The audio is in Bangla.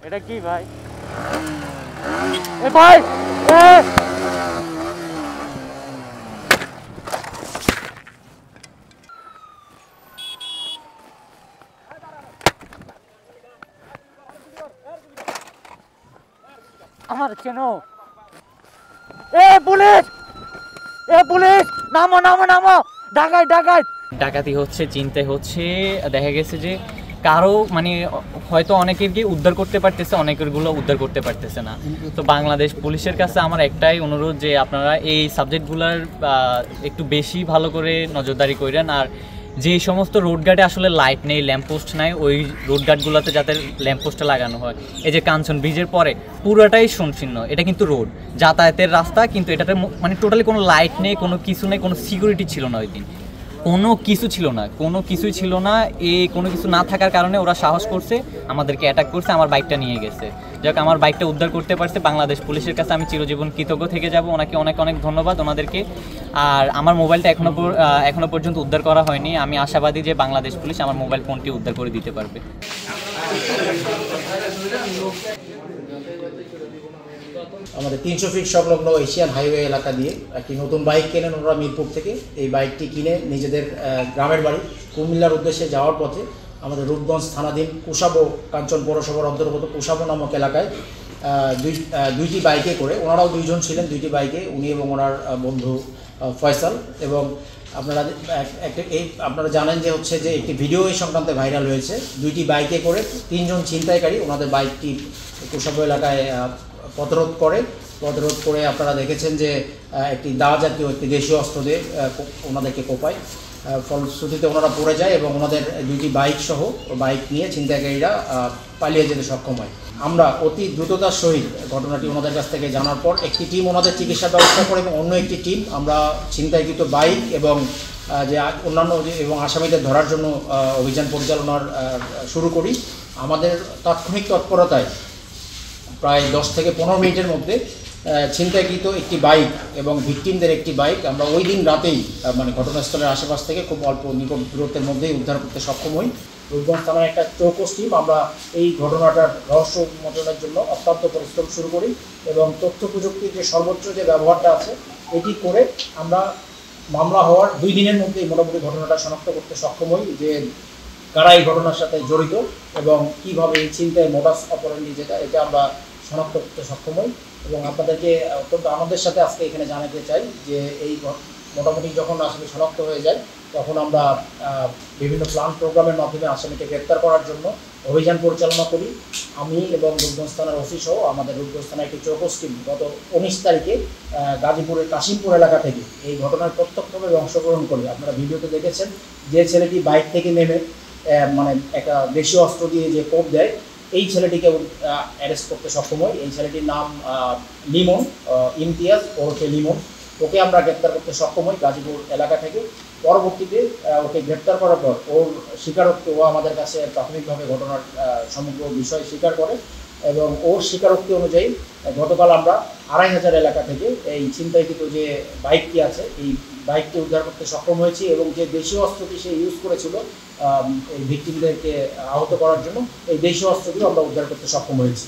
এটা কি ভাই? এ ভাই এ আমার কেন? এ পুলিশ, এ পুলিশ, নামো নামো নামো, ডাকাত ডাকাত। ডাকাতি হচ্ছে, চিন্তা হচ্ছে, দেখা গেছে যে কারো মানে হয়তো অনেকের কি উদ্ধার করতে পারতেছে, অনেকেরগুলো উদ্ধার করতে পারতেছে না। তো বাংলাদেশ পুলিশের কাছে আমার একটাই অনুরোধ যে আপনারা এই সাবজেক্টগুলোর একটু বেশি ভালো করে নজরদারি করেন। আর যে সমস্ত রোড গার্ডে আসলে লাইট নেই, ল্যাম্পপোস্ট নাই, ওই রোড গার্ডগুলোতে যাতে ল্যাম্পপোস্টে লাগানো হয়। এই যে কাঞ্চন ব্রিজের পরে পুরোটাই সংকীর্ণ, এটা কিন্তু রোড, যাতায়াতের রাস্তা, কিন্তু এটাতে মানে টোটালি কোনো লাইট নেই, কোনো কিছু নেই, কোনো সিকিউরিটি ছিল না ওই দিন, কোনো কিছু ছিল না, কোনো কিছুই ছিল না। এই কোনো কিছু না থাকার কারণে ওরা সাহস করছে, আমাদেরকে অ্যাটাক করছে, আমার বাইকটা নিয়ে গেছে। যাক, আমার বাইকটা উদ্ধার করতে পারছে, বাংলাদেশ পুলিশের কাছে আমি চিরজীবন কৃতজ্ঞ থেকে যাব। ওনাকে অনেক অনেক ধন্যবাদ ওনাদেরকে। আর আমার মোবাইলটা এখনো পর্যন্ত উদ্ধার করা হয়নি। আমি আশাবাদী যে বাংলাদেশ পুলিশ আমার মোবাইল ফোনটি উদ্ধার করে দিতে পারবে। আমাদের 300 ফিট সংলগ্ন এশিয়ান হাইওয়ে এলাকা দিয়ে একটি নতুন বাইক কেনেন ওরা মিরপুর থেকে। এই বাইকটি কিনে নিজেদের গ্রামের বাড়ি কুমিল্লার উদ্দেশ্যে যাওয়ার পথে আমাদের রূপগঞ্জ থানাধীন কুশাবো কাঞ্চন পৌরসভার অন্তর্গত কুশাবো নামক এলাকায় দুইটি বাইকে করে, ওনারাও দুইজন ছিলেন দুইটি বাইকে, উনি এবং ওনার বন্ধু ফয়সাল। এবং আপনারা জানেন যে হচ্ছে যে একটি ভিডিও এই সংক্রান্তে ভাইরাল হয়েছে। দুইটি বাইকে করে 3 জন ছিনতাইকারী ওনাদের বাইকটি কুশাবো এলাকায় পথরোধ করে আপনারা দেখেছেন যে একটি দা জাতীয় একটি দেশীয় অস্ত্র দিয়ে ওনাদেরকে কোপায়। ফলশ্রুতিতে ওনারা পড়ে যায় এবং ওনাদের দুইটি বাইক সহ বাইক নিয়ে ছিনতাইকারীরা পালিয়ে যেতে সক্ষম হয়। আমরা অতি দ্রুততার সহিত ঘটনাটি ওনাদের কাছ থেকে জানার পর একটি টিম ওনাদের চিকিৎসার ব্যবস্থা করে এবং অন্য একটি টিম আমরা ছিনতাইকৃত বাইক এবং যে অন্যান্য এবং আসামিদের ধরার জন্য অভিযান পরিচালনার শুরু করি। আমাদের তাৎক্ষণিক তৎপরতায় প্রায় 10 থেকে 15 মিনিটের মধ্যে ছিনতাইকৃত একটি বাইক এবং ভিকটিমদের একটি বাইক আমরা ওই দিন রাতেই মানে ঘটনাস্থলের আশেপাশ থেকে খুব অল্প নিকট দূরত্বের মধ্যেই উদ্ধার করতে সক্ষম হই। রূপগঞ্জ থানার একটা চৌকস টিম আমরা এই ঘটনাটার রহস্য উন্মোচনের জন্য অত্যন্ত পরিশ্রম শুরু করি এবং তথ্য প্রযুক্তির যে সর্বোচ্চ যে ব্যবহারটা আছে এটি করে আমরা মামলা হওয়ার 2 দিনের মধ্যেই মোটামুটি ঘটনাটা শনাক্ত করতে সক্ষম হই যে কারা এই ঘটনার সাথে জড়িত এবং কীভাবে এই ছিনতাই মোডাস অপারেন্ডি যেটা এটা আমরা শনাক্ত করতে সক্ষম হই। এবং আপনাদেরকে অত্যন্ত আনন্দের সাথে আজকে এখানে জানাতে চাই যে এই মোটামুটি যখন আসামি শনাক্ত হয়ে যায় তখন আমরা বিভিন্ন প্ল্যান প্রোগ্রামের মাধ্যমে আসামিকে গ্রেপ্তার করার জন্য অভিযান পরিচালনা করি। আমি এবং রূপগঞ্জ থানার ওসি সহ আমাদের রূপগঞ্জ থানার একটি চৌকস টিম গত 19 তারিখে গাজীপুরের কাশিমপুর এলাকা থেকে এই ঘটনায় প্রত্যক্ষভাবে অংশগ্রহণ করি। আপনারা ভিডিওতে দেখেছেন যে ছেলেটি বাইক থেকে নেমে মানে একটা দেশীয় অস্ত্র দিয়ে যে কোপ দেয়, এই ছেলেটিকে অ্যারেস্ট করতে সক্ষম হয়। এই ছেলেটির নাম লিমন, ইমতিয়াজ ওরফে লিমন। ওকে আমরা গ্রেপ্তার করতে সক্ষম হই গাজীপুর এলাকা থেকে। পরবর্তীতে ওকে গ্রেপ্তার করার পর ওর স্বীকারোক্তি, ও আমাদের কাছে প্রাথমিকভাবে ঘটনার সমগ্র বিষয় স্বীকার করে এবং ওর স্বীকারোক্তি অনুযায়ী গতকাল আমরা 2500 এলাকা থেকে এই ছিনতাইকৃত যে বাইকটি আছে এই বাইকটি উদ্ধার করতে সক্ষম হয়েছি এবং যে দেশীয় অস্ত্রটি সে ইউজ করেছিল এই ভিকটিমদেরকে আহত করার জন্য, এই দেশীয় অস্ত্রটিও আমরা উদ্ধার করতে সক্ষম হয়েছি।